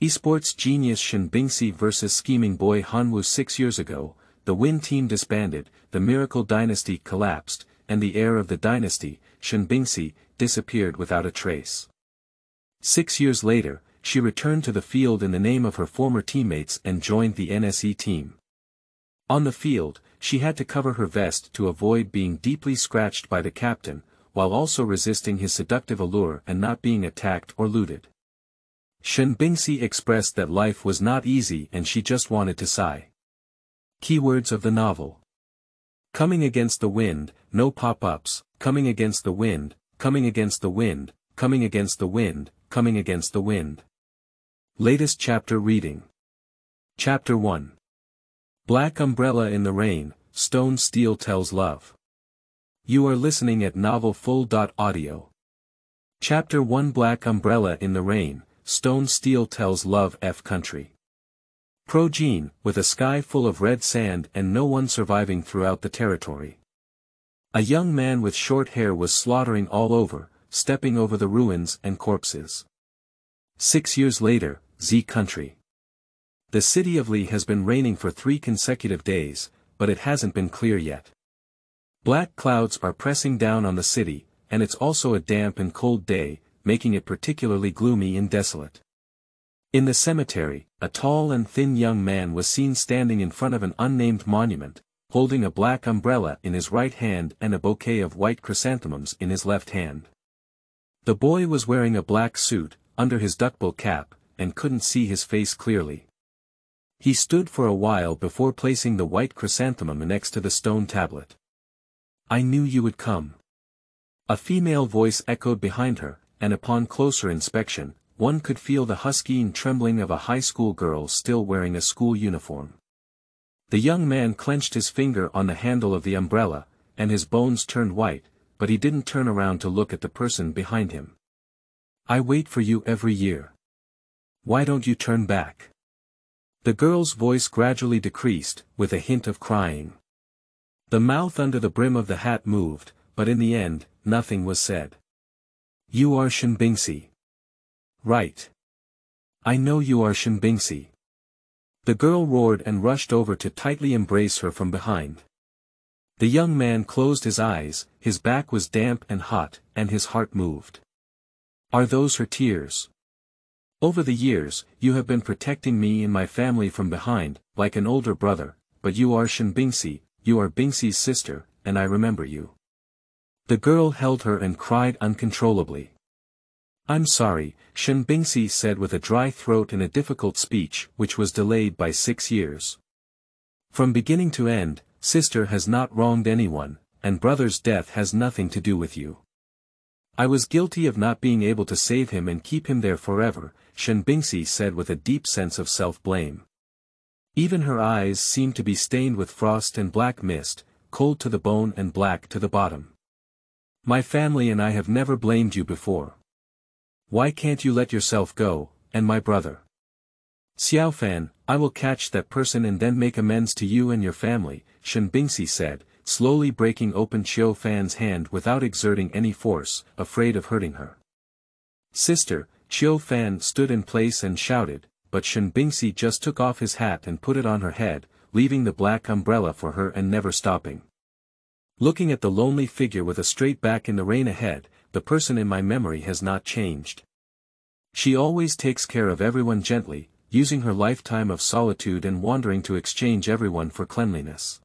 Esports genius Shen Bingci vs scheming boy Hanwu. 6 years ago, the Win team disbanded, the Miracle Dynasty collapsed, and the heir of the dynasty, Shen Bingci, disappeared without a trace. 6 years later, she returned to the field in the name of her former teammates and joined the NSE team. On the field, she had to cover her vest to avoid being deeply scratched by the captain, while also resisting his seductive allure and not being attacked or looted. Shen Bingci expressed that life was not easy and she just wanted to sigh. Keywords of the novel. Coming against the wind, no pop-ups, coming against the wind, coming against the wind, coming against the wind, coming against the wind. Latest chapter reading. Chapter 1. Black Umbrella in the Rain, Stone Stele Tells Love. You are listening at novelfull.audio. Chapter 1. Black Umbrella in the Rain, Stone Stele Tells Love. F Country. Progene, with a sky full of red sand and no one surviving throughout the territory. A young man with short hair was slaughtering all over, stepping over the ruins and corpses. 6 years later, Z Country. The city of Li has been raining for 3 consecutive days, but it hasn't been clear yet. Black clouds are pressing down on the city, and it's also a damp and cold day, making it particularly gloomy and desolate. In the cemetery, a tall and thin young man was seen standing in front of an unnamed monument, holding a black umbrella in his right hand and a bouquet of white chrysanthemums in his left hand. The boy was wearing a black suit, under his duckbill cap, and couldn't see his face clearly. He stood for a while before placing the white chrysanthemum next to the stone tablet. "I knew you would come." A female voice echoed behind her, and upon closer inspection, one could feel the husky and trembling of a high school girl still wearing a school uniform. The young man clenched his finger on the handle of the umbrella, and his bones turned white, but he didn't turn around to look at the person behind him. "I wait for you every year. Why don't you turn back?" The girl's voice gradually decreased, with a hint of crying. The mouth under the brim of the hat moved, but in the end, nothing was said. "You are Shen Bingci." "Right. I know you are Shen Bingci." The girl roared and rushed over to tightly embrace her from behind. The young man closed his eyes, his back was damp and hot, and his heart moved. Are those her tears? "Over the years, you have been protecting me and my family from behind, like an older brother, but you are Shen Bingci, you are Bingci's sister, and I remember you." The girl held her and cried uncontrollably. "I'm sorry," Shen Bingci said with a dry throat in a difficult speech which was delayed by 6 years. "From beginning to end, sister has not wronged anyone, and brother's death has nothing to do with you. I was guilty of not being able to save him and keep him there forever," Shen Bingci said with a deep sense of self-blame. Even her eyes seemed to be stained with frost and black mist, cold to the bone and black to the bottom. "My family and I have never blamed you before. Why can't you let yourself go, and my brother? Xiaofan, I will catch that person and then make amends to you and your family," Shen Bingci said, slowly breaking open Xiaofan's hand without exerting any force, afraid of hurting her. "Sister," Xiaofan stood in place and shouted, but Shen Bingci just took off his hat and put it on her head, leaving the black umbrella for her and never stopping. Looking at the lonely figure with a straight back in the rain ahead, the person in my memory has not changed. She always takes care of everyone gently, using her lifetime of solitude and wandering to exchange everyone for cleanliness.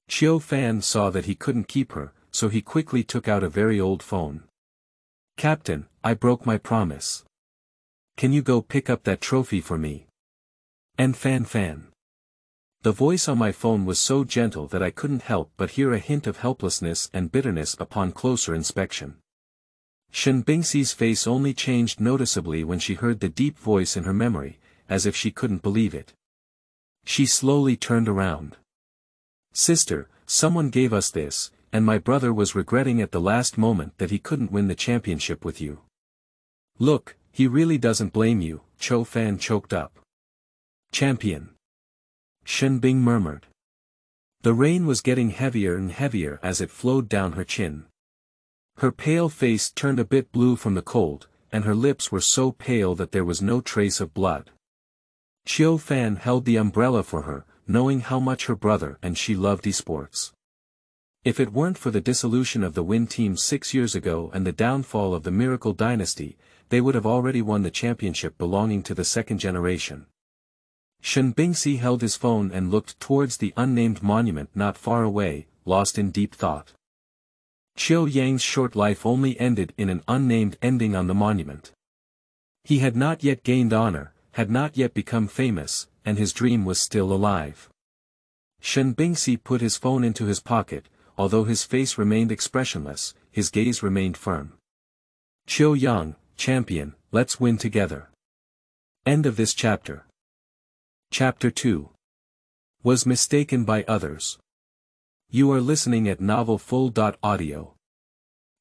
Xiaofan saw that he couldn't keep her, so he quickly took out a very old phone. "Captain, I broke my promise. Can you go pick up that trophy for me? And Fan. The voice on my phone was so gentle that I couldn't help but hear a hint of helplessness and bitterness upon closer inspection. Shen Bingci's face only changed noticeably when she heard the deep voice in her memory, as if she couldn't believe it. She slowly turned around. "Sister, someone gave us this, and my brother was regretting at the last moment that he couldn't win the championship with you. Look, he really doesn't blame you," Xiaofan choked up. "Champion," Shen Bing murmured. The rain was getting heavier and heavier as it flowed down her chin. Her pale face turned a bit blue from the cold, and her lips were so pale that there was no trace of blood. Qiu Fan held the umbrella for her, knowing how much her brother and she loved esports. If it weren't for the dissolution of the Win Team 6 years ago and the downfall of the Miracle Dynasty, they would have already won the championship belonging to the second generation. Shen Bingci held his phone and looked towards the unnamed monument not far away, lost in deep thought. Qiu Yang's short life only ended in an unnamed ending on the monument. He had not yet gained honor, had not yet become famous, and his dream was still alive. Shen Bingci put his phone into his pocket, although his face remained expressionless, his gaze remained firm. Qiu Yang, champion, let's win together. End of this chapter. Chapter 2. Was mistaken by others. You are listening at novelfull.audio.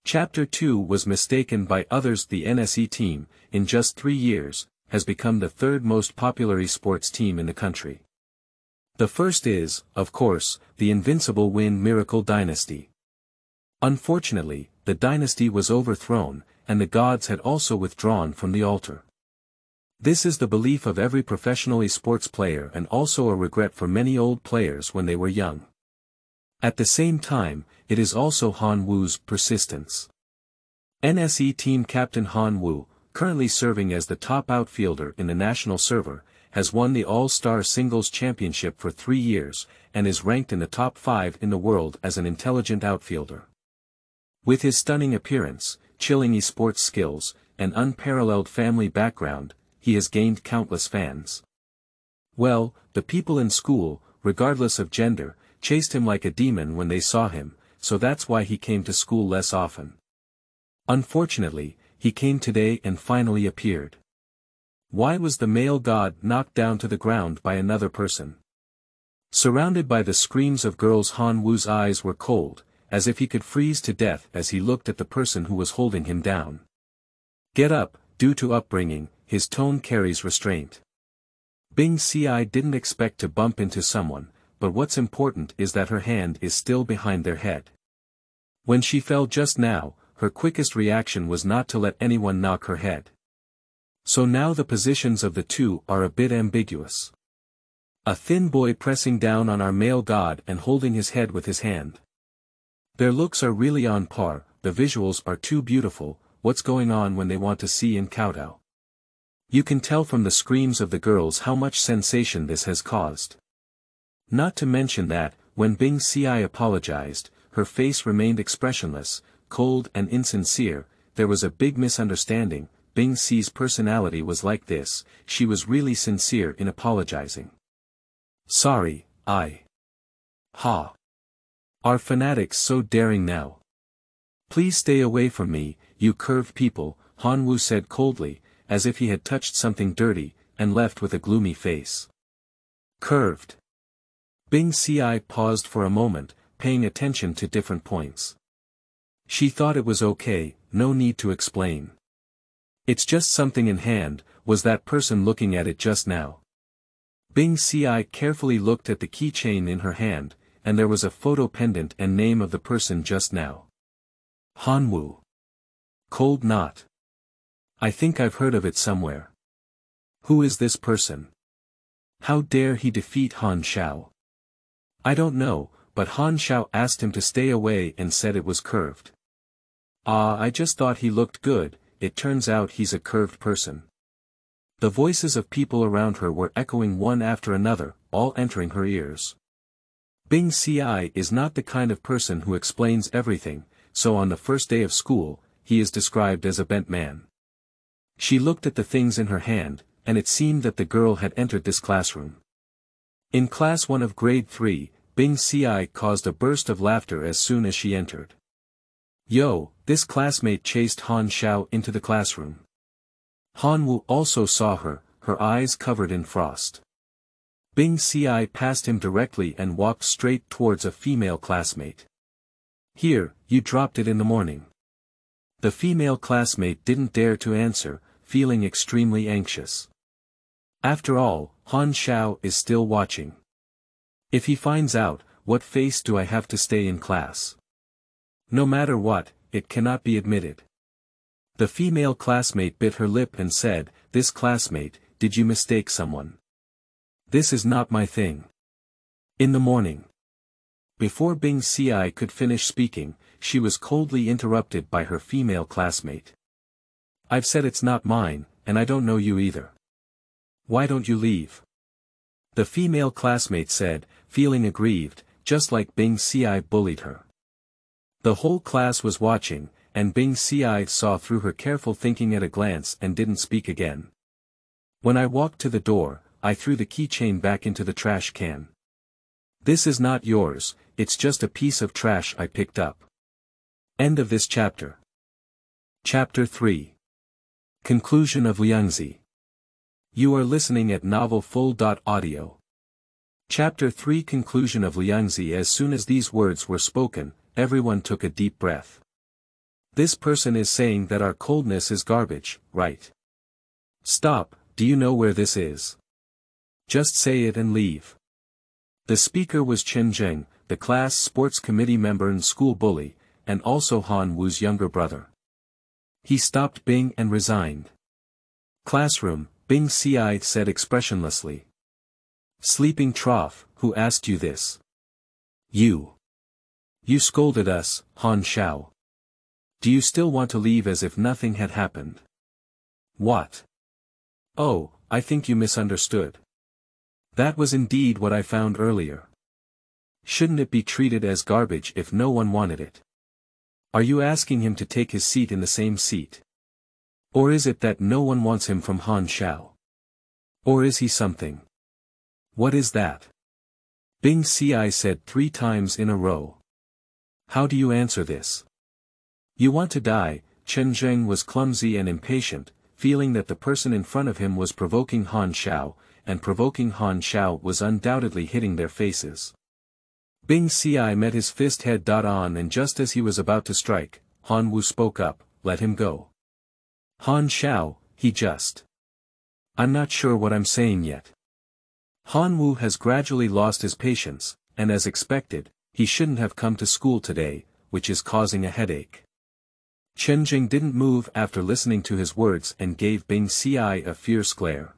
Chapter 2 was mistaken by others. The NSE team, in just 3 years, has become the third most popular esports team in the country. The first is, of course, the invincible Win Miracle Dynasty. Unfortunately, the dynasty was overthrown, and the gods had also withdrawn from the altar. This is the belief of every professional esports player and also a regret for many old players when they were young. At the same time, it is also Hanwu's persistence. NSE Team captain Hanwu, currently serving as the top outfielder in the national server, has won the All-Star Singles Championship for 3 years, and is ranked in the top 5 in the world as an intelligent outfielder. With his stunning appearance, chilling esports skills, and unparalleled family background, he has gained countless fans. Well, the people in school, regardless of gender, chased him like a demon when they saw him, so that's why he came to school less often. Unfortunately, he came today and finally appeared. Why was the male god knocked down to the ground by another person? Surrounded by the screams of girls, Hanwu's eyes were cold, as if he could freeze to death as he looked at the person who was holding him down. Get up. Due to upbringing, his tone carries restraint. Bingci didn't expect to bump into someone, but what's important is that her hand is still behind their head. When she fell just now, her quickest reaction was not to let anyone knock her head. So now the positions of the two are a bit ambiguous. A thin boy pressing down on our male god and holding his head with his hand. Their looks are really on par, the visuals are too beautiful. What's going on when they want to see in kowtow? You can tell from the screams of the girls how much sensation this has caused. Not to mention that, when Bingci apologized, her face remained expressionless, cold and insincere. There was a big misunderstanding. Bingci's personality was like this, she was really sincere in apologizing. Sorry, Ha. Are fanatics so daring now? Please stay away from me, you curved people, Hanwu said coldly, as if he had touched something dirty, and left with a gloomy face. Curved. Bingci paused for a moment, paying attention to different points. She thought it was okay, no need to explain. It's just something in hand. Was that person looking at it just now? Bingci carefully looked at the keychain in her hand, and there was a photo pendant and name of the person just now. Hanwu. Cold knot. I think I've heard of it somewhere. Who is this person? How dare he defeat Han Xiao? I don't know, but Han Xiao asked him to stay away and said it was curved. I just thought he looked good. It turns out he's a curved person. The voices of people around her were echoing one after another, all entering her ears. Bingci is not the kind of person who explains everything, so on the first day of school, he is described as a bent man. She looked at the things in her hand, and it seemed that the girl had entered this classroom. In class 1 of grade 3, Bingci caused a burst of laughter as soon as she entered. Yo, this classmate chased Han Xiao into the classroom. Hanwu also saw her, her eyes covered in frost. Bingci passed him directly and walked straight towards a female classmate. Here, you dropped it in the morning. The female classmate didn't dare to answer, feeling extremely anxious. After all, Han Xiao is still watching. If he finds out, what face do I have to stay in class? No matter what, it cannot be admitted. The female classmate bit her lip and said, "This classmate, did you mistake someone? This is not my thing." In the morning. Before Bingci could finish speaking, she was coldly interrupted by her female classmate. "I've said it's not mine, and I don't know you either. Why don't you leave?" The female classmate said, feeling aggrieved, just like Bingci bullied her. The whole class was watching, and Bingci saw through her careful thinking at a glance and didn't speak again. "When I walked to the door, I threw the keychain back into the trash can. This is not yours, it's just a piece of trash I picked up." End of this chapter. Chapter 3. Conclusion of Liangzi. You are listening at novelfull.audio. Chapter 3 Conclusion of Liangzi. As soon as these words were spoken, everyone took a deep breath. This person is saying that our coldness is garbage, right? Stop, do you know where this is? Just say it and leave. The speaker was Changdeng, the class sports committee member and school bully, and also Hanwu's younger brother. He stopped Bing and resigned. Classroom, Bingci said expressionlessly. Sleeping trough, who asked you this? You. You scolded us, Han Xiao. Do you still want to leave as if nothing had happened? What? Oh, I think you misunderstood. That was indeed what I found earlier. Shouldn't it be treated as garbage if no one wanted it? Are you asking him to take his seat in the same seat? Or is it that no one wants him from Han Xiao? Or is he something? What is that? Bingci said 3 times in a row. How do you answer this? You want to die. Changdeng was clumsy and impatient, feeling that the person in front of him was provoking Han Xiao, and provoking Han Xiao was undoubtedly hitting their faces. Bingci met his fist head on, and just as he was about to strike, Hanwu spoke up, "Let him go. Han Xiao, he just. I'm not sure what I'm saying yet." Hanwu has gradually lost his patience, and as expected, he shouldn't have come to school today, which is causing a headache. Changdeng didn't move after listening to his words and gave Bingci a fierce glare.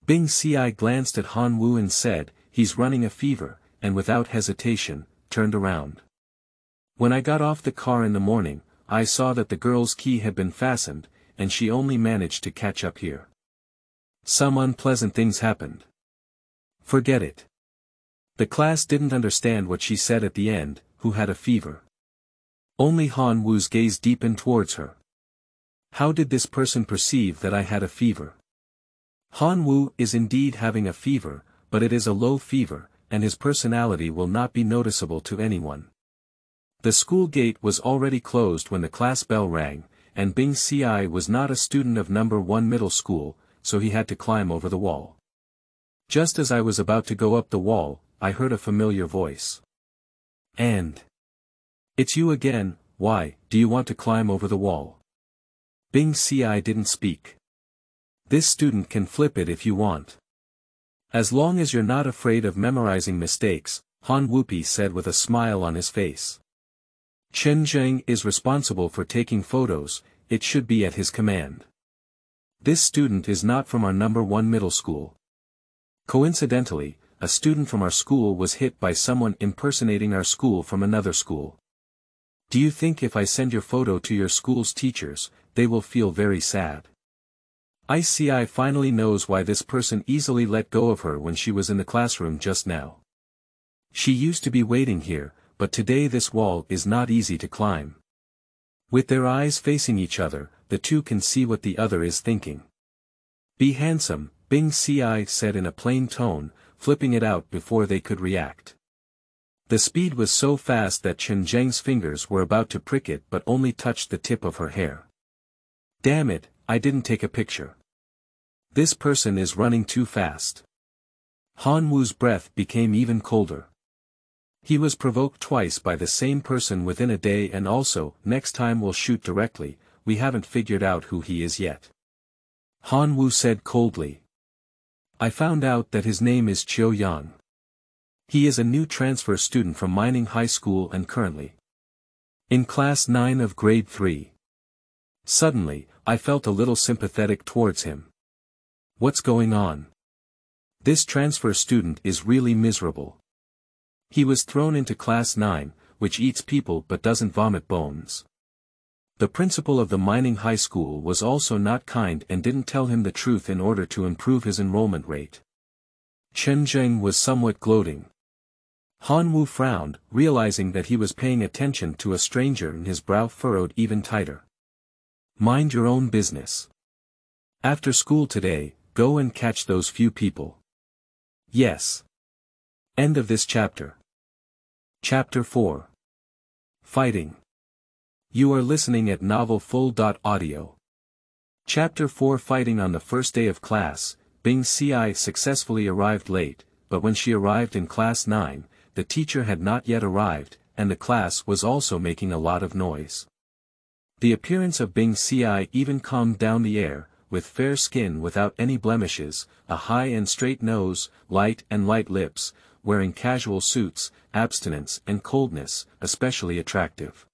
Bingci glanced at Hanwu and said, "He's running a fever," and without hesitation, turned around. "When I got off the car in the morning, I saw that the girl's key had been fastened, and she only managed to catch up here. Some unpleasant things happened. Forget it." The class didn't understand what she said at the end, "Who had a fever?" Only Hanwu's gaze deepened towards her. How did this person perceive that I had a fever? Hanwu is indeed having a fever, but it is a low fever, and his personality will not be noticeable to anyone. The school gate was already closed when the class bell rang, and Bingci was not a student of number 1 middle school, so he had to climb over the wall. Just as I was about to go up the wall, I heard a familiar voice. "And? It's you again. Why, do you want to climb over the wall?" Bingci didn't speak. "This student can flip it if you want. As long as you're not afraid of memorizing mistakes," Hanwu said with a smile on his face. "Changdeng is responsible for taking photos, it should be at his command. This student is not from our number 1 middle school. Coincidentally, a student from our school was hit by someone impersonating our school from another school. Do you think if I send your photo to your school's teachers, they will feel very sad? ICI finally knows why this person easily let go of her when she was in the classroom just now. She used to be waiting here, but today this wall is not easy to climb." With their eyes facing each other, the two can see what the other is thinking. "Be handsome," Bingci said in a plain tone, flipping it out before they could react. The speed was so fast that Changdeng's fingers were about to prick it but only touched the tip of her hair. "Damn it, I didn't take a picture. This person is running too fast." Hanwu's breath became even colder. He was provoked twice by the same person within a day, and also, "Next time we'll shoot directly, we haven't figured out who he is yet." Hanwu said coldly. "I found out that his name is Chiu Yang. He is a new transfer student from Mining High School and currently in Class 9 of Grade 3. Suddenly, I felt a little sympathetic towards him. What's going on? This transfer student is really miserable. He was thrown into class 9, which eats people but doesn't vomit bones. The principal of the mining high school was also not kind and didn't tell him the truth in order to improve his enrollment rate. Changdeng was somewhat gloating. Hanwu frowned, realizing that he was paying attention to a stranger, and his brow furrowed even tighter. Mind your own business. After school today, go and catch those few people. Yes. End of this chapter. Chapter 4. Fighting. You are listening at novelfull.audio. Chapter 4. Fighting. On the first day of class, Bingci successfully arrived late, but when she arrived in class 9, the teacher had not yet arrived, and the class was also making a lot of noise. The appearance of Bingci even calmed down the air, with fair skin without any blemishes, a high and straight nose, light lips, wearing casual suits, abstinence and coldness, especially attractive.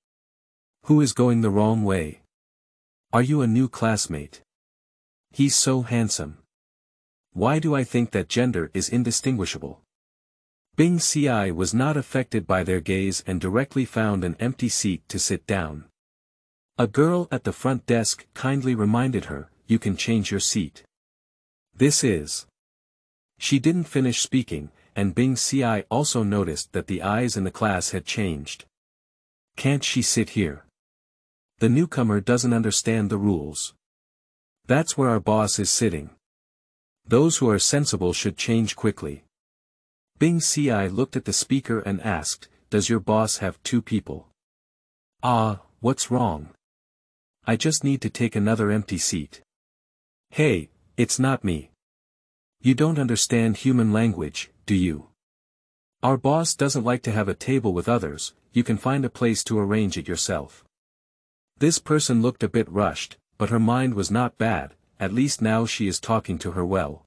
Who is going the wrong way? Are you a new classmate? He's so handsome. Why do I think that gender is indistinguishable? Bingci was not affected by their gaze and directly found an empty seat to sit down. A girl at the front desk kindly reminded her, "You can change your seat." This is. She didn't finish speaking, and Bingci also noticed that the eyes in the class had changed. Can't she sit here? The newcomer doesn't understand the rules. That's where our boss is sitting. Those who are sensible should change quickly. Bingci looked at the speaker and asked, "Does your boss have 2 people?" "Ah, what's wrong? I just need to take another empty seat." "Hey, it's not me. You don't understand human language, do you? Our boss doesn't like to have a table with others, you can find a place to arrange it yourself." This person looked a bit rushed, but her mind was not bad, at least now she is talking to her well.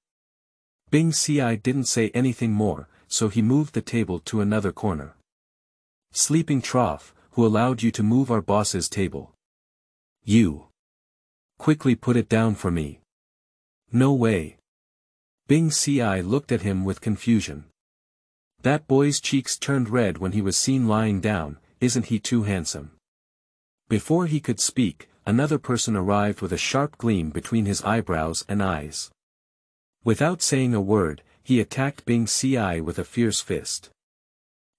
Bingci didn't say anything more, so he moved the table to another corner. "Sleeping trough, who allowed you to move our boss's table?" "You. Quickly put it down for me." "No way." Bingci looked at him with confusion. That boy's cheeks turned red when he was seen lying down, isn't he too handsome? Before he could speak, another person arrived with a sharp gleam between his eyebrows and eyes. Without saying a word, he attacked Bingci with a fierce fist.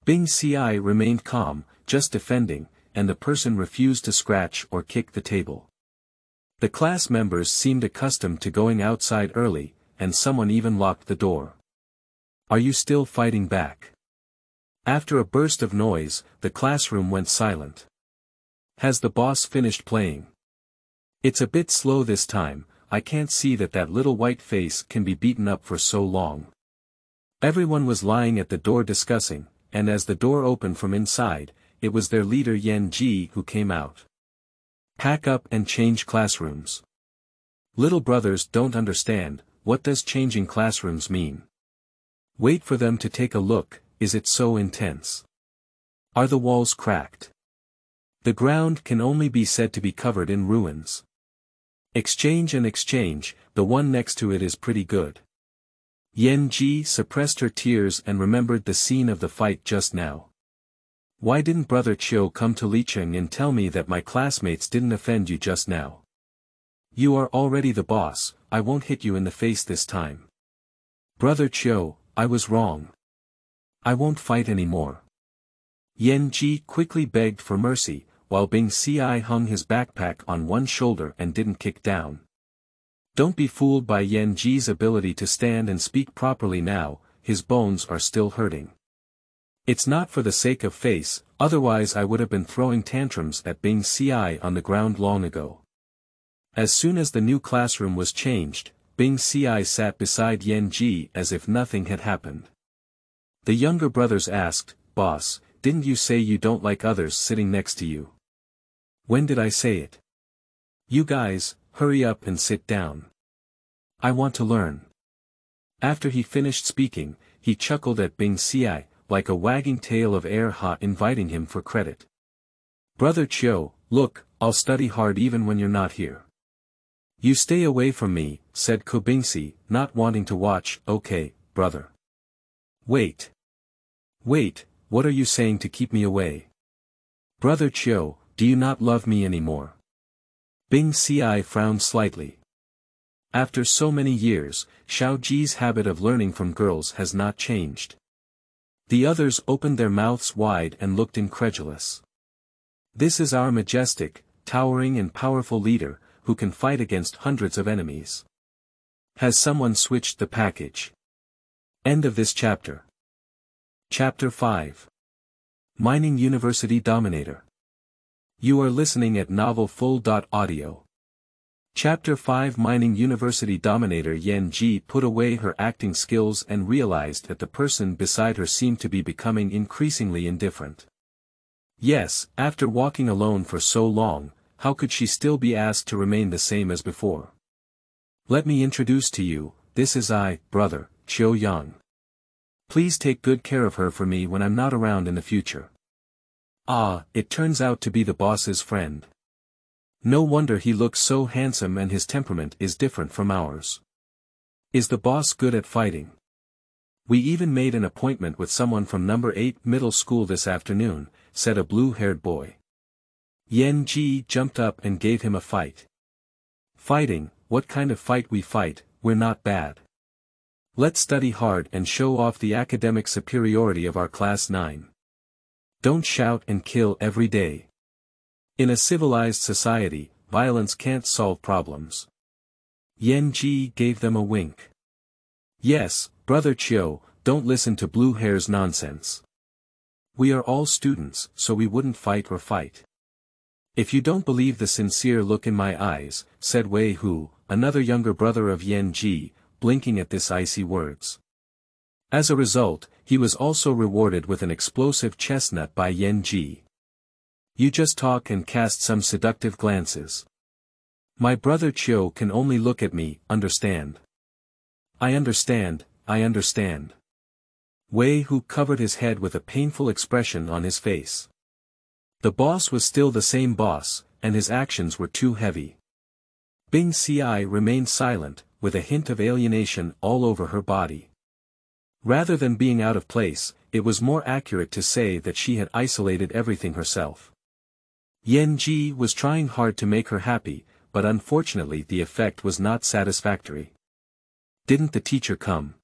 Bingci remained calm, just defending, and the person refused to scratch or kick the table. The class members seemed accustomed to going outside early, and someone even locked the door. "Are you still fighting back?" After a burst of noise, the classroom went silent. "Has the boss finished playing?" "It's a bit slow this time, I can't see that little white face can be beaten up for so long." Everyone was lying at the door discussing, and as the door opened from inside, it was their leader Liangzi who came out. "Pack up and change classrooms. Little brothers don't understand, what does changing classrooms mean? Wait for them to take a look, is it so intense? Are the walls cracked? The ground can only be said to be covered in ruins. Exchange and exchange, the one next to it is pretty good." Liangzi suppressed her tears and remembered the scene of the fight just now. "Why didn't Brother Chiu come to Licheng and tell me that my classmates didn't offend you just now? You are already the boss, I won't hit you in the face this time." "Brother Chiu, I was wrong. I won't fight anymore." Liangzi quickly begged for mercy, while Bingci hung his backpack on one shoulder and didn't kick down. Don't be fooled by Liangzi's ability to stand and speak properly now, his bones are still hurting. It's not for the sake of face, otherwise I would have been throwing tantrums at Bingci on the ground long ago. As soon as the new classroom was changed, Bingci sat beside Liangzi as if nothing had happened. The younger brothers asked, "Boss, didn't you say you don't like others sitting next to you?" "When did I say it?" "You guys, hurry up and sit down. I want to learn." After he finished speaking, he chuckled at Bingci, like a wagging tail of heir inviting him for credit. "Brother Chiu, look, I'll study hard even when you're not here. You stay away from me, said Bingci, not wanting to watch. Okay, brother. Wait. Wait, what are you saying to keep me away? Brother Chiu, do you not love me anymore? Bingci frowned slightly. After so many years, Xiao Ji's habit of learning from girls has not changed. The others opened their mouths wide and looked incredulous. This is our majestic, towering and powerful leader, who can fight against hundreds of enemies. Has someone switched the package? End of this chapter. Chapter 5. Mining University Dominator. You are listening at novelfull.audio. Chapter 5. Mining University Dominator. Liangzi put away her acting skills and realized that the person beside her seemed to be becoming increasingly indifferent. Yes, after walking alone for so long, how could she still be asked to remain the same as before? Let me introduce to you, this is I, brother, Chiu Yang. Please take good care of her for me when I'm not around in the future. Ah, it turns out to be the boss's friend. No wonder he looks so handsome and his temperament is different from ours. Is the boss good at fighting? We even made an appointment with someone from number 8 middle school this afternoon, said a blue-haired boy. Liangzi jumped up and gave him a fight. Fighting, what kind of fight we fight, we're not bad. Let's study hard and show off the academic superiority of our class 9. Don't shout and kill every day. In a civilized society, violence can't solve problems. Liangzi gave them a wink. Yes, brother Chiu, don't listen to blue hair's nonsense. We are all students, so we wouldn't fight or fight. If you don't believe the sincere look in my eyes, said Wei Hu, another younger brother of Liangzi, blinking at this icy words. As a result, he was also rewarded with an explosive chestnut by Liangzi. You just talk and cast some seductive glances. My brother Chiu can only look at me, understand? I understand, I understand. Wei Hu covered his head with a painful expression on his face. The boss was still the same boss, and his actions were too heavy. Bingci remained silent, with a hint of alienation all over her body. Rather than being out of place, it was more accurate to say that she had isolated everything herself. Liangzi was trying hard to make her happy, but unfortunately the effect was not satisfactory. Didn't the teacher come?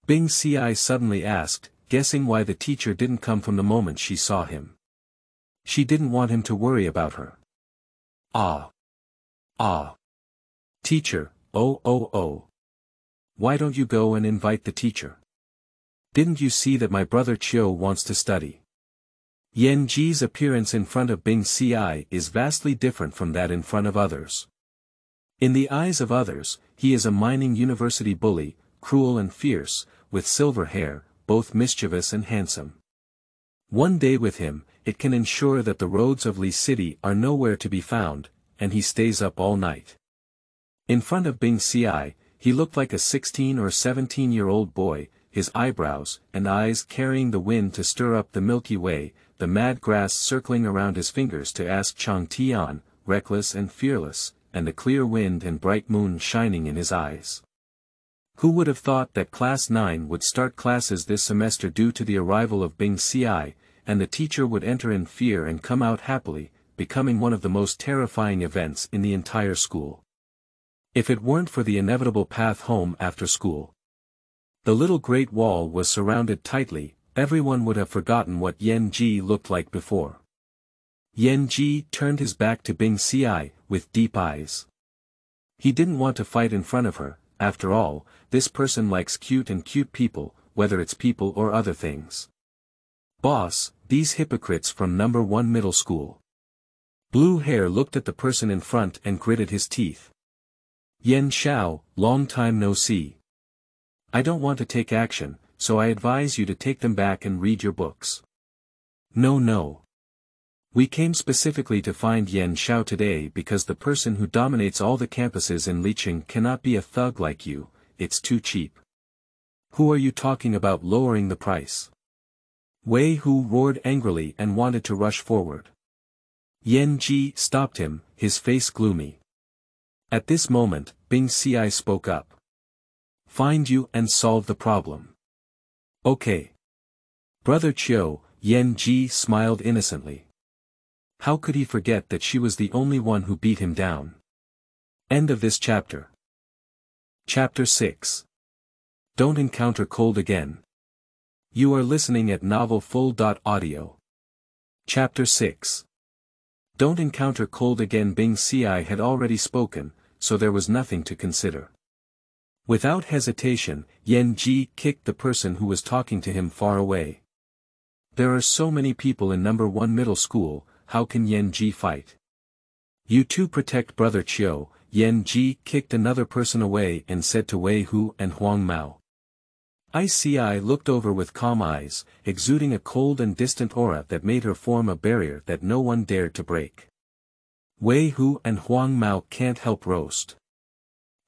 Bingci suddenly asked, guessing why the teacher didn't come from the moment she saw him. She didn't want him to worry about her. Ah. Teacher, oh. Why don't you go and invite the teacher? Didn't you see that my brother Chiu wants to study? Liangzi's appearance in front of Bingci is vastly different from that in front of others. In the eyes of others, he is a mining university bully, cruel and fierce, with silver hair, both mischievous and handsome. One day with him, it can ensure that the roads of Li City are nowhere to be found, and he stays up all night. In front of Bingci, he looked like a 16 or 17-year-old boy, his eyebrows and eyes carrying the wind to stir up the Milky Way, the mad grass circling around his fingers to ask Changtian, reckless and fearless, and the clear wind and bright moon shining in his eyes. Who would have thought that Class 9 would start classes this semester due to the arrival of Bingci, and the teacher would enter in fear and come out happily, becoming one of the most terrifying events in the entire school. If it weren't for the inevitable path home after school. The little Great Wall was surrounded tightly, everyone would have forgotten what Liangzi looked like before. Liangzi turned his back to Bingci, with deep eyes. He didn't want to fight in front of her, after all, this person likes cute people, whether it's people or other things. Boss, these hypocrites from number 1 middle school. Blue Hair looked at the person in front and gritted his teeth. Yen Xiao, long time no see. I don't want to take action, so I advise you to take them back and read your books. No. We came specifically to find Yen Xiao today because the person who dominates all the campuses in Liqing cannot be a thug like you, it's too cheap. Who are you talking about lowering the price? Wei Hu roared angrily and wanted to rush forward. Liangzi stopped him, his face gloomy. At this moment, Bingci spoke up. Find you and solve the problem. Okay. Brother Chiu, Liangzi smiled innocently. How could he forget that she was the only one who beat him down? End of this chapter. Chapter 6. Don't encounter cold again. You are listening at novelfull.audio. Chapter 6. Don't encounter cold again. Bingci had already spoken, so there was nothing to consider. Without hesitation, Liangzi kicked the person who was talking to him far away. There are so many people in number 1 middle school, how can Liangzi fight? You two protect Brother Chiu. Liangzi kicked another person away and said to Wei Hu and Huang Mao. Ici looked over with calm eyes, exuding a cold and distant aura that made her form a barrier that no one dared to break. Wei Hu and Huang Mao can't help roast.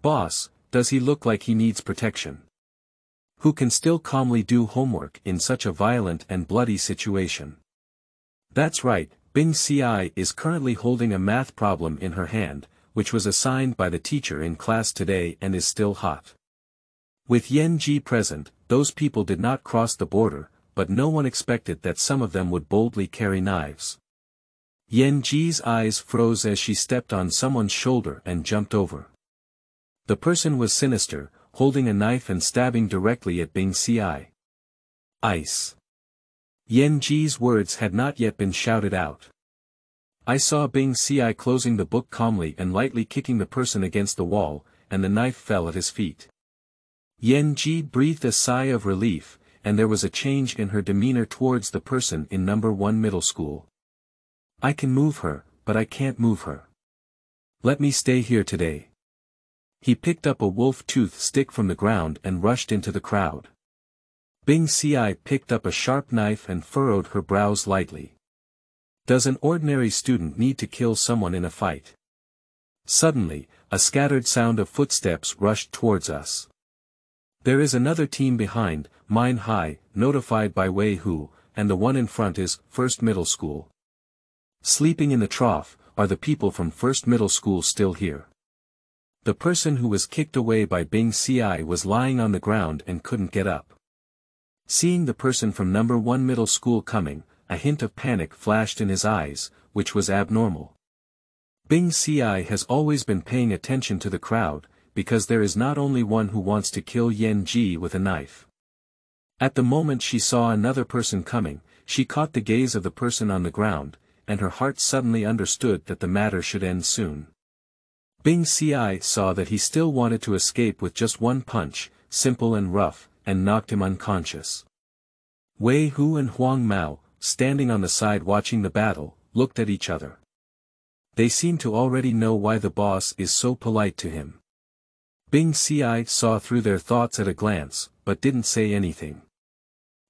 Boss, does he look like he needs protection? Who can still calmly do homework in such a violent and bloody situation? That's right, Bingci is currently holding a math problem in her hand, which was assigned by the teacher in class today and is still hot. With Liangzi present, those people did not cross the border, but no one expected that some of them would boldly carry knives. Liangzi's eyes froze as she stepped on someone's shoulder and jumped over. The person was sinister, holding a knife and stabbing directly at Bingci. Ice. Liangzi's words had not yet been shouted out. I saw Bingci closing the book calmly and lightly kicking the person against the wall, and the knife fell at his feet. Liangzi breathed a sigh of relief, and there was a change in her demeanor towards the person in number 1 middle school. I can move her, but I can't move her. Let me stay here today. He picked up a wolf tooth stick from the ground and rushed into the crowd. Bingci picked up a sharp knife and furrowed her brows lightly. Does an ordinary student need to kill someone in a fight? Suddenly, a scattered sound of footsteps rushed towards us. There is another team behind, mine high, notified by Wei Hu, and the one in front is, first middle school. Sleeping in the trough, are the people from first middle school still here? The person who was kicked away by Bingci was lying on the ground and couldn't get up. Seeing the person from number 1 middle school coming, a hint of panic flashed in his eyes, which was abnormal. Bingci has always been paying attention to the crowd, because there is not only one who wants to kill Liangzi with a knife. At the moment she saw another person coming, she caught the gaze of the person on the ground, and her heart suddenly understood that the matter should end soon. Bingci saw that he still wanted to escape with just one punch, simple and rough, and knocked him unconscious. Wei Hu and Huang Mao, standing on the side watching the battle, looked at each other. They seemed to already know why the boss is so polite to him. Bingci saw through their thoughts at a glance, but didn't say anything.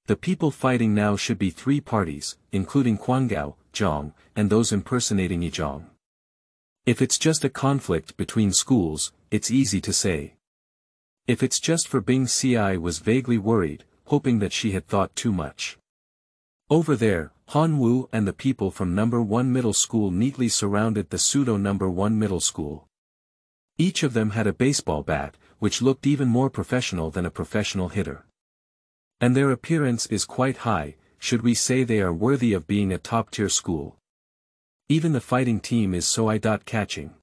The people fighting now should be 3 parties, including Quanggao, Zhang, and those impersonating Yizhang. If it's just a conflict between schools, it's easy to say. If it's just for Bingci was vaguely worried, hoping that she had thought too much. Over there, Hanwu and the people from number 1 middle school neatly surrounded the pseudo number 1 middle school. Each of them had a baseball bat, which looked even more professional than a professional hitter. And their appearance is quite high, should we say they are worthy of being a top-tier school. Even the fighting team is so eye-catching.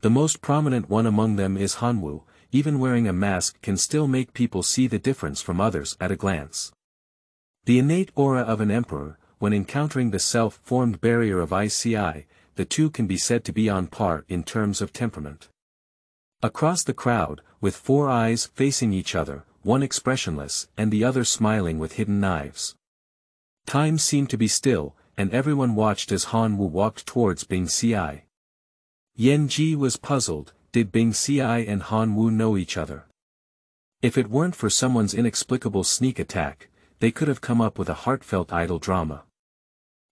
The most prominent one among them is Hanwu, even wearing a mask can still make people see the difference from others at a glance. The innate aura of an emperor, when encountering the self-formed barrier of ICI, the two can be said to be on par in terms of temperament. Across the crowd, with 4 eyes facing each other, one expressionless and the other smiling with hidden knives. Time seemed to be still, and everyone watched as Hanwu walked towards Bingci. Liangzi was puzzled, did Bingci and Hanwu know each other? If it weren't for someone's inexplicable sneak attack, they could have come up with a heartfelt idle drama.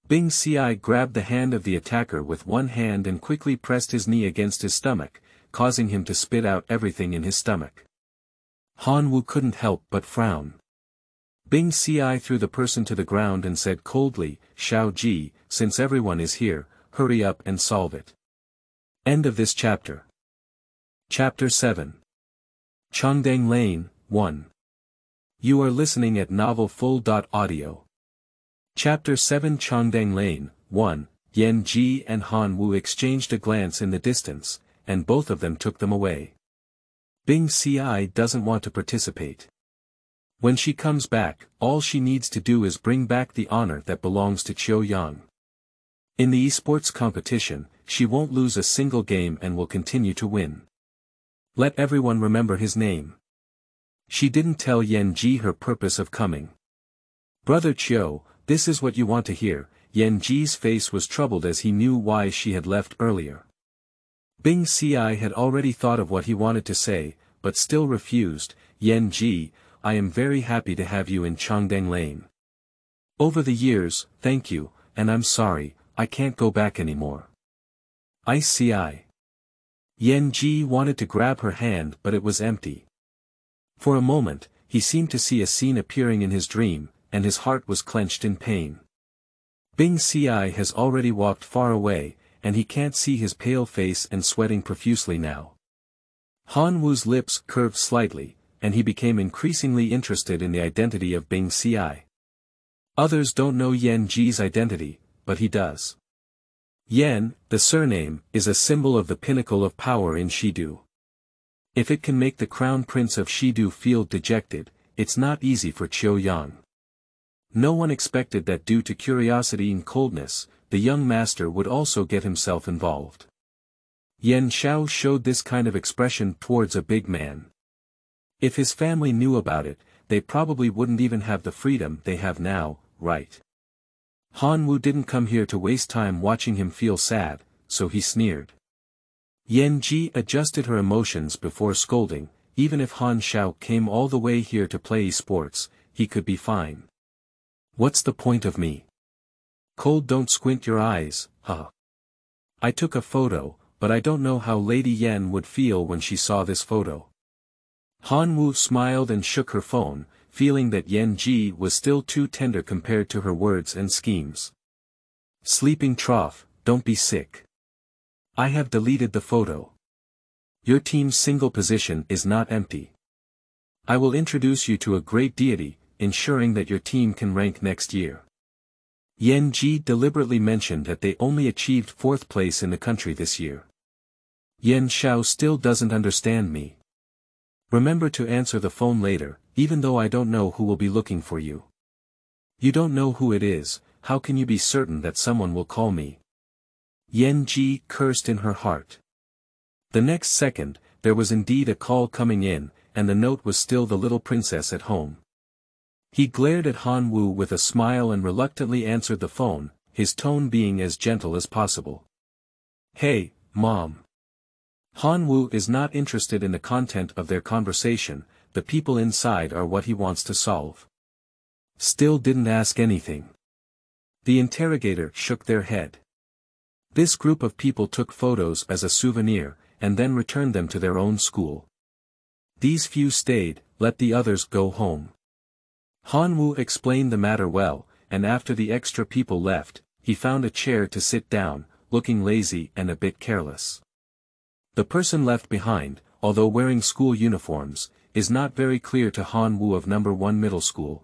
Bingci grabbed the hand of the attacker with one hand and quickly pressed his knee against his stomach, causing him to spit out everything in his stomach. Hanwu couldn't help but frown. Bingci threw the person to the ground and said coldly, "Shao Ji, since everyone is here, hurry up and solve it. End of this chapter. Chapter 7. Changdeng Lane, 1. You are listening at Novel Full.audio. Chapter 7 Changdeng Lane, 1. Liangzi and Hanwu exchanged a glance in the distance, and both of them took them away. Bingci doesn't want to participate. When she comes back, all she needs to do is bring back the honor that belongs to Qiuyang. In the esports competition, she won't lose a single game and will continue to win. Let everyone remember his name. She didn't tell Liangzi her purpose of coming. Brother Qiu, this is what you want to hear. Liangzi's face was troubled as he knew why she had left earlier. Bingci had already thought of what he wanted to say, but still refused. Liangzi, I am very happy to have you in Changdeng Lane. Over the years, thank you, and I'm sorry, I can't go back anymore. I see. Liangzi wanted to grab her hand but it was empty. For a moment, he seemed to see a scene appearing in his dream, and his heart was clenched in pain. Bingci has already walked far away, and he can't see his pale face and sweating profusely now. Hanwu's lips curved slightly, and he became increasingly interested in the identity of Bingci. Others don't know Liangzi's identity, but he does. Yan, the surname, is a symbol of the pinnacle of power in Shidu. If it can make the crown prince of Shidu feel dejected, it's not easy for Qiuyang. No one expected that due to curiosity and coldness, the young master would also get himself involved. Yan Xiao showed this kind of expression towards a big man. If his family knew about it, they probably wouldn't even have the freedom they have now, right? Hanwu didn't come here to waste time watching him feel sad, so he sneered. Liangzi adjusted her emotions before scolding. Even if Han Xiao came all the way here to play esports, he could be fine. What's the point of me? Cold, don't squint your eyes, huh? I took a photo, but I don't know how Lady Yan would feel when she saw this photo. Hanwu smiled and shook her phone, feeling that Liangzi was still too tender compared to her words and schemes. Sleeping trough, don't be sick. I have deleted the photo. Your team's single position is not empty. I will introduce you to a great deity, ensuring that your team can rank next year. Liangzi deliberately mentioned that they only achieved 4th place in the country this year. Yan Xiao still doesn't understand me. Remember to answer the phone later, even though I don't know who will be looking for you. You don't know who it is, how can you be certain that someone will call me? Liangzi cursed in her heart. The next second, there was indeed a call coming in, and the note was still the little princess at home. He glared at Hanwu with a smile and reluctantly answered the phone, his tone being as gentle as possible. Hey, Mom. Hanwu is not interested in the content of their conversation, the people inside are what he wants to solve. Still didn't ask anything. The interrogator shook their head. This group of people took photos as a souvenir, and then returned them to their own school. These few stayed, let the others go home. Hanwu explained the matter well, and after the extra people left, he found a chair to sit down, looking lazy and a bit careless. The person left behind, although wearing school uniforms, is not very clear to Hanwu of No. 1 Middle School.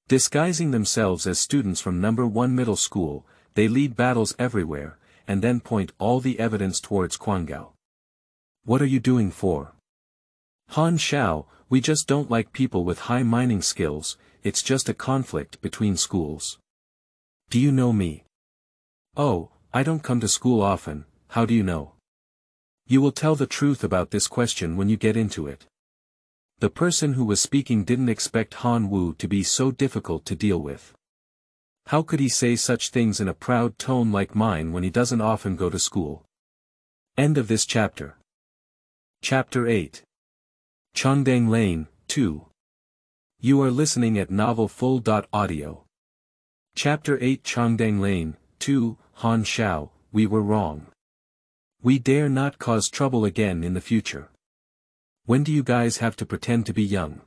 Disguising themselves as students from No. 1 Middle School, they lead battles everywhere, and then point all the evidence towards Quanggao. What are you doing for? Han Xiao, we just don't like people with high mining skills, it's just a conflict between schools. Do you know me? Oh, I don't come to school often, how do you know? You will tell the truth about this question when you get into it. The person who was speaking didn't expect Hanwu to be so difficult to deal with. How could he say such things in a proud tone like mine when he doesn't often go to school? End of this chapter. Chapter 8. Changdeng Lane, 2. You are listening at Novel Full.audio. Chapter 8 Changdeng Lane, 2, Han Xiao, we were wrong. We dare not cause trouble again in the future. When do you guys have to pretend to be young?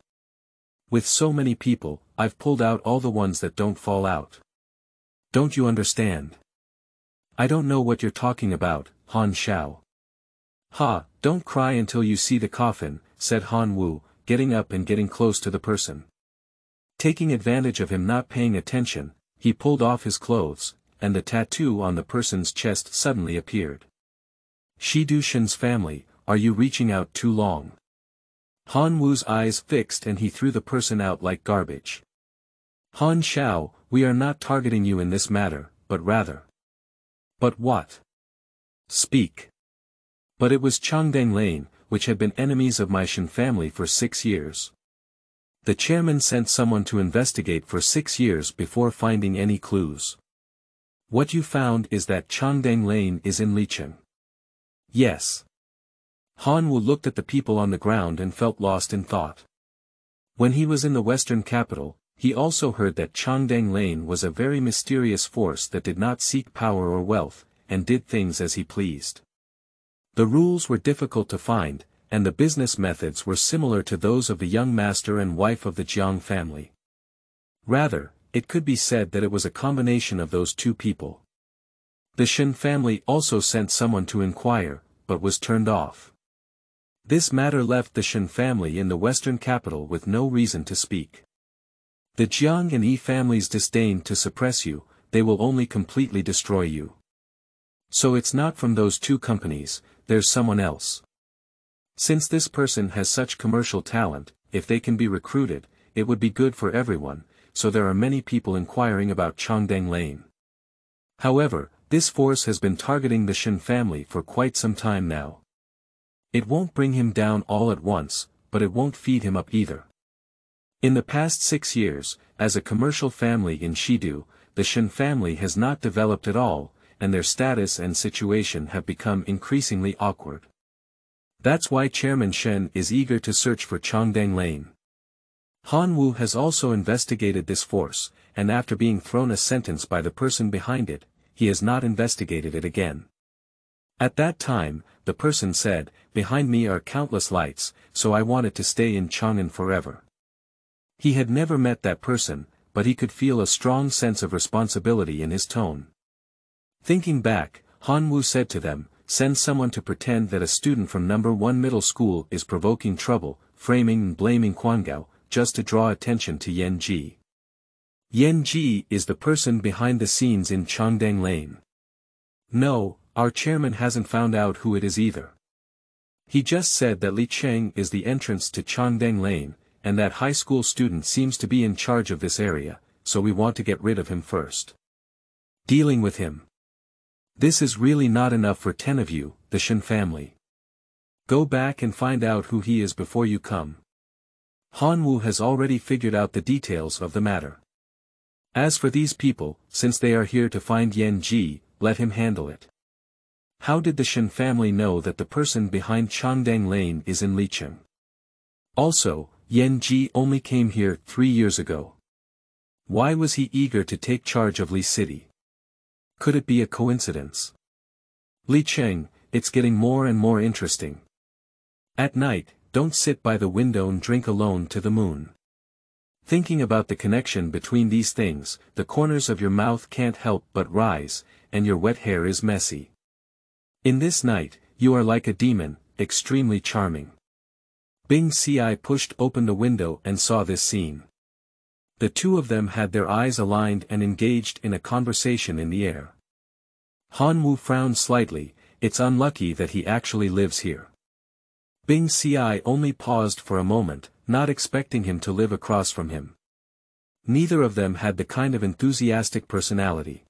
With so many people, I've pulled out all the ones that don't fall out. Don't you understand? I don't know what you're talking about, Han Xiao. Ha, don't cry until you see the coffin, said Hanwu, getting up and getting close to the person. Taking advantage of him not paying attention, he pulled off his clothes, and the tattoo on the person's chest suddenly appeared. Shidu Shen's family, are you reaching out too long? Han Wu's eyes fixed and he threw the person out like garbage. Han Xiao, we are not targeting you in this matter, but rather. But what? Speak. But it was Changdeng Lane, which had been enemies of my Shen family for 6 years. The chairman sent someone to investigate for 6 years before finding any clues. What you found is that Changdeng Lane is in Licheng. Yes. Hanwu looked at the people on the ground and felt lost in thought. When he was in the western capital, he also heard that Changdeng Lane was a very mysterious force that did not seek power or wealth, and did things as he pleased. The rules were difficult to find, and the business methods were similar to those of the young master and wife of the Jiang family. Rather, it could be said that it was a combination of those two people. The Shen family also sent someone to inquire, but was turned off. This matter left the Shen family in the western capital with no reason to speak. The Jiang and Yi families disdain to suppress you, they will only completely destroy you. So it's not from those two companies, there's someone else. Since this person has such commercial talent, if they can be recruited, it would be good for everyone, so there are many people inquiring about Changdeng Lane. However, this force has been targeting the Shen family for quite some time now. It won't bring him down all at once, but it won't feed him up either. In the past 6 years, as a commercial family in Shidu, the Shen family has not developed at all, and their status and situation have become increasingly awkward. That's why Chairman Shen is eager to search for Changdeng Lane. Hanwu has also investigated this force, and after being thrown a sentence by the person behind it, he has not investigated it again. At that time, the person said, behind me are countless lights, so I wanted to stay in Chang'an forever. He had never met that person, but he could feel a strong sense of responsibility in his tone. Thinking back, Hanwu said to them, send someone to pretend that a student from number 1 middle school is provoking trouble, framing and blaming Quangao, just to draw attention to Yan Ji. Yan Ji is the person behind the scenes in Changdeng Lane. No, our chairman hasn't found out who it is either. He just said that Li Cheng is the entrance to Changdeng Lane, and that high school student seems to be in charge of this area, so we want to get rid of him first. Dealing with him. This is really not enough for 10 of you, the Shen family. Go back and find out who he is before you come. Hanwu has already figured out the details of the matter. As for these people, since they are here to find Yan Ji, let him handle it. How did the Shen family know that the person behind Changdeng Lane is in Licheng? Also, Yan Ji only came here 3 years ago. Why was he eager to take charge of Li City? Could it be a coincidence? Licheng, it's getting more and more interesting. At night, don't sit by the window and drink alone to the moon. Thinking about the connection between these things, the corners of your mouth can't help but rise, and your wet hair is messy. In this night, you are like a demon, extremely charming. Bingci pushed open the window and saw this scene. The two of them had their eyes aligned and engaged in a conversation in the air. Hanwu frowned slightly, it's unlucky that he actually lives here. Bingci only paused for a moment, not expecting him to live across from him. Neither of them had the kind of enthusiastic personality.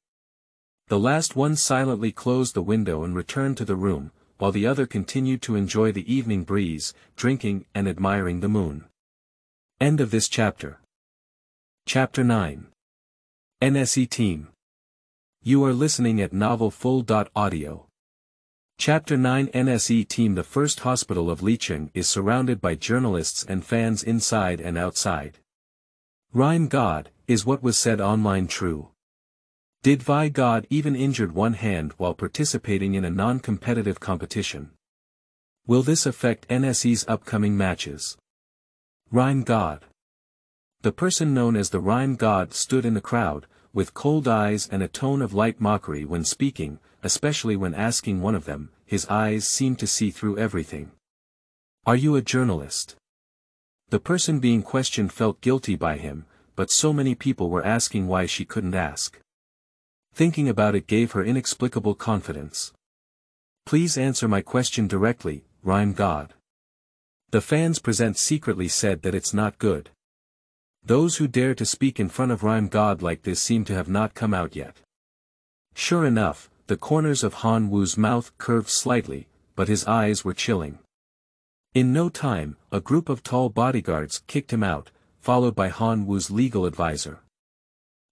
The last one silently closed the window and returned to the room, while the other continued to enjoy the evening breeze, drinking and admiring the moon. End of this chapter. Chapter 9. NSE Team. You are listening at novelfull.audio. Chapter 9 NSE Team. The first hospital of Licheng is surrounded by journalists and fans inside and outside. Rhyme God, is what was said online true? Did Vi God even injured one hand while participating in a non-competitive competition? Will this affect NSE's upcoming matches? Rhyme God. The person known as the Rhyme God stood in the crowd, with cold eyes and a tone of light mockery when speaking, especially when asking one of them. His eyes seemed to see through everything. "Are you a journalist?" The person being questioned felt guilty by him, but so many people were asking why she couldn't ask. Thinking about it gave her inexplicable confidence. "Please answer my question directly, Rhyme God." The fans present secretly said that it's not good. Those who dare to speak in front of Rhyme God like this seem to have not come out yet. Sure enough, the corners of Hanwu's mouth curved slightly, but his eyes were chilling. In no time, a group of tall bodyguards kicked him out, followed by Hanwu's legal advisor.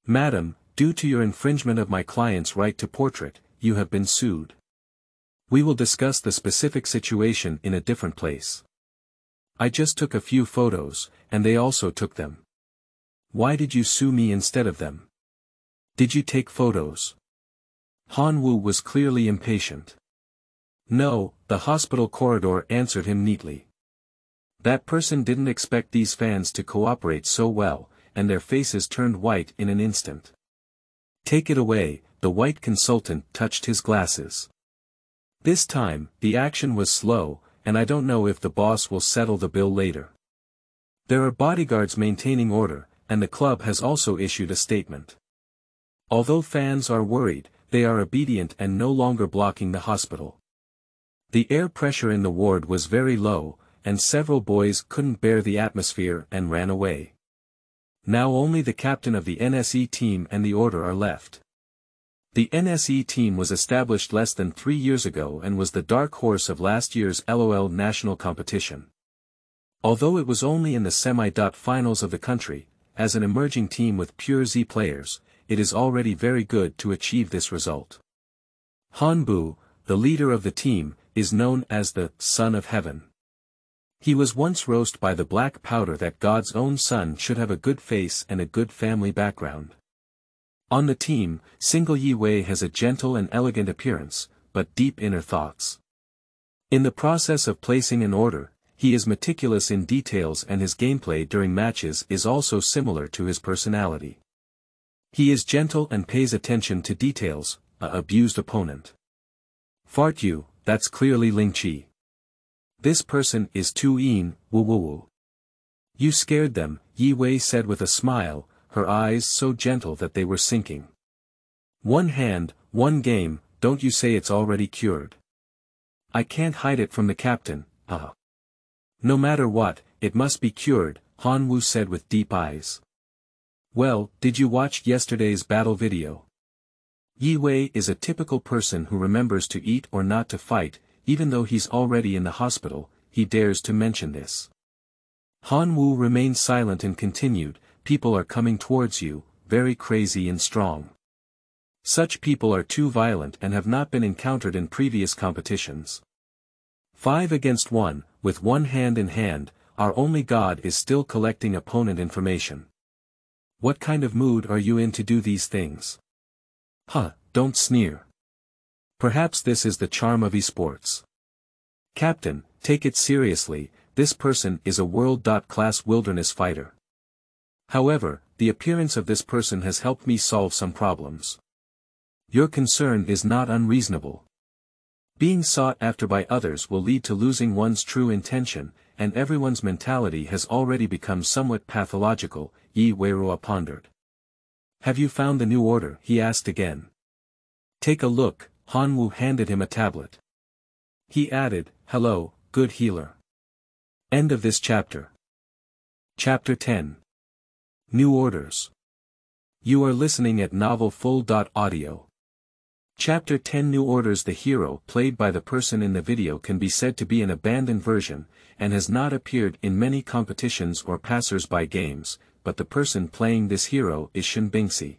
"Madam, due to your infringement of my client's right to portrait, you have been sued. We will discuss the specific situation in a different place. I just took a few photos, and they also took them. Why did you sue me instead of them? Did you take photos?" Hanwu was clearly impatient. "No," the hospital corridor answered him neatly. That person didn't expect these fans to cooperate so well, and their faces turned white in an instant. "Take it away," the white consultant touched his glasses. "This time, the action was slow, and I don't know if the boss will settle the bill later. There are bodyguards maintaining order, and the club has also issued a statement. Although fans are worried, they are obedient and no longer blocking the hospital. The air pressure in the ward was very low, and several boys couldn't bear the atmosphere and ran away. Now only the captain of the NSE team and the order are left." The NSE team was established less than 3 years ago and was the dark horse of last year's LOL national competition. Although it was only in the semi-finals of the country, as an emerging team with pure Z players, it is already very good to achieve this result. Hanbu, the leader of the team, is known as the Son of Heaven. He was once roasted by the black powder that God's own son should have a good face and a good family background. On the team, single Yi Wei has a gentle and elegant appearance, but deep inner thoughts. In the process of placing an order, he is meticulous in details and his gameplay during matches is also similar to his personality. He is gentle and pays attention to details, abused opponent. "Fart you, that's clearly Lingqi. This person is Tu Yin, woo woo woo." "You scared them," Yi Wei said with a smile, her eyes so gentle that they were sinking. "One hand, one game, don't you say it's already cured." "I can't hide it from the captain, No matter what, it must be cured," Hanwu said with deep eyes. "Well, did you watch yesterday's battle video?" Yi Wei is a typical person who remembers to eat or not to fight, even though he's already in the hospital, he dares to mention this. Hanwu remained silent and continued, "People are coming towards you, very crazy and strong. Such people are too violent and have not been encountered in previous competitions. 5 against 1, with one hand in hand, our only god is still collecting opponent information. What kind of mood are you in to do these things? Don't sneer. Perhaps this is the charm of esports. Captain, take it seriously, this person is a world-class wilderness fighter. However, the appearance of this person has helped me solve some problems. Your concern is not unreasonable. Being sought after by others will lead to losing one's true intention, and everyone's mentality has already become somewhat pathological," Yi Weirua pondered. "Have you found the new order?" he asked again. "Take a look," Hanwu handed him a tablet. He added, "Hello, good healer." End of this chapter. Chapter 10. New Orders. You are listening at novelfull.audio. Chapter 10 New Orders. The hero played by the person in the video can be said to be an abandoned version, and has not appeared in many competitions or passers-by games, but the person playing this hero is Shen Bingci.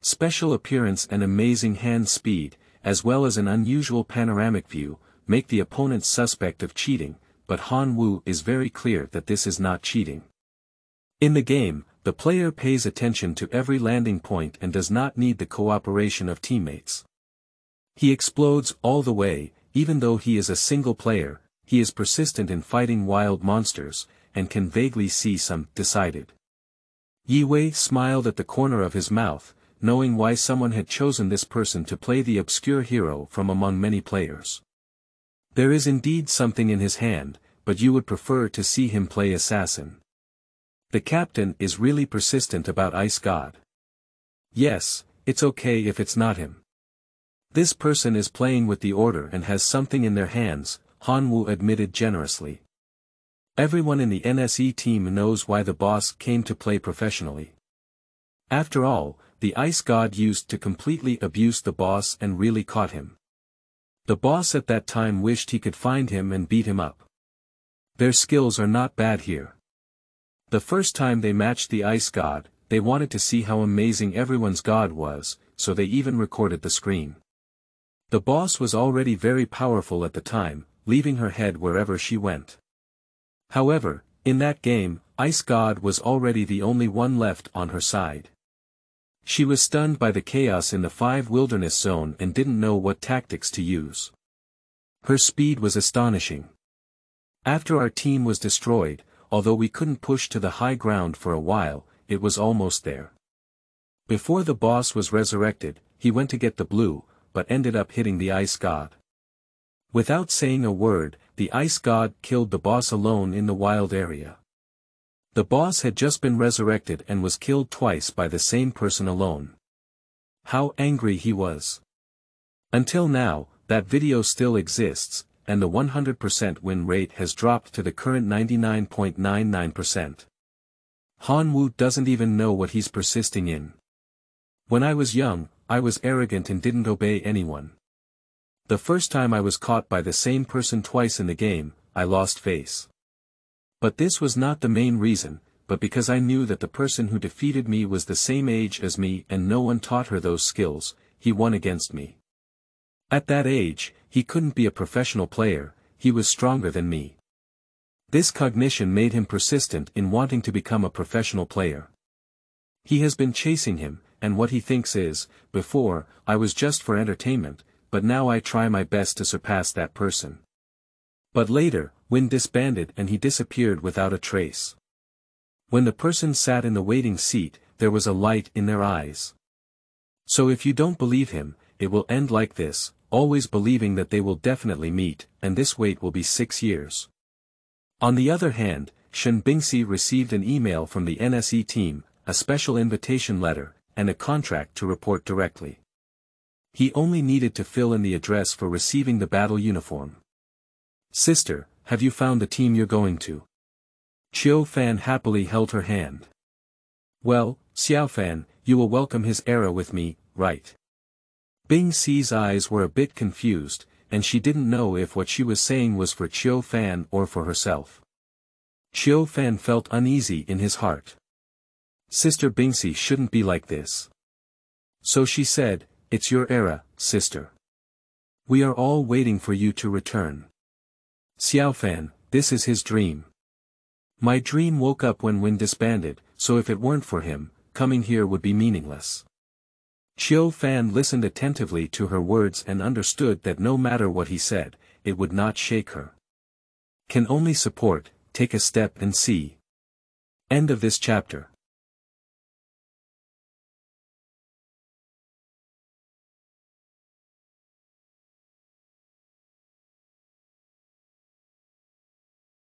Special appearance and amazing hand speed, as well as an unusual panoramic view, make the opponent suspect of cheating, but Hanwu is very clear that this is not cheating. In the game, the player pays attention to every landing point and does not need the cooperation of teammates. He explodes all the way, even though he is a single player, he is persistent in fighting wild monsters, and can vaguely see some decided. Yi Wei smiled at the corner of his mouth, knowing why someone had chosen this person to play the obscure hero from among many players. There is indeed something in his hand, but you would prefer to see him play assassin. The captain is really persistent about Ice God. Yes, it's okay if it's not him. This person is playing with the order and has something in their hands, Hanwu admitted generously. Everyone in the NSE team knows why the boss came to play professionally. After all, the Ice God used to completely abuse the boss and really caught him. The boss at that time wished he could find him and beat him up. Their skills are not bad here. The first time they matched the Ice God, they wanted to see how amazing everyone's god was, so they even recorded the screen. The boss was already very powerful at the time, leaving her head wherever she went. However, in that game, Ice God was already the only one left on her side. She was stunned by the chaos in the 5 wilderness zone and didn't know what tactics to use. Her speed was astonishing. After our team was destroyed, although we couldn't push to the high ground for a while, it was almost there. Before the boss was resurrected, he went to get the blue, but ended up hitting the Ice God. Without saying a word, the Ice God killed the boss alone in the wild area. The boss had just been resurrected and was killed twice by the same person alone. How angry he was. Until now, that video still exists, and the 100% win rate has dropped to the current 99.99%. Hanwu doesn't even know what he's persisting in. When I was young, I was arrogant and didn't obey anyone. The first time I was caught by the same person twice in the game, I lost face. But this was not the main reason, but because I knew that the person who defeated me was the same age as me and no one taught her those skills, he won against me. At that age, he couldn't be a professional player, he was stronger than me. This cognition made him persistent in wanting to become a professional player. He has been chasing him, and what he thinks is, before, I was just for entertainment, but now I try my best to surpass that person. But later, Win disbanded and he disappeared without a trace. When the person sat in the waiting seat, there was a light in their eyes. So if you don't believe him, it will end like this, always believing that they will definitely meet, and this wait will be 6 years. On the other hand, Shen Bingci received an email from the NSE team, a special invitation letter, and a contract to report directly. He only needed to fill in the address for receiving the battle uniform. Sister, have you found the team you're going to? Xiao Fan happily held her hand. Well, Xiao Fan, you will welcome his era with me, right? Bing Xi's eyes were a bit confused, and she didn't know if what she was saying was for Xiao Fan or for herself. Xiao Fan felt uneasy in his heart. Sister Bingci shouldn't be like this. So she said, it's your era, sister. We are all waiting for you to return. Xiao Fan, this is his dream. My dream woke up when Win disbanded, so if it weren't for him, coming here would be meaningless. Xiao Fan listened attentively to her words and understood that no matter what he said, it would not shake her. Can only support, take a step and see. End of this chapter.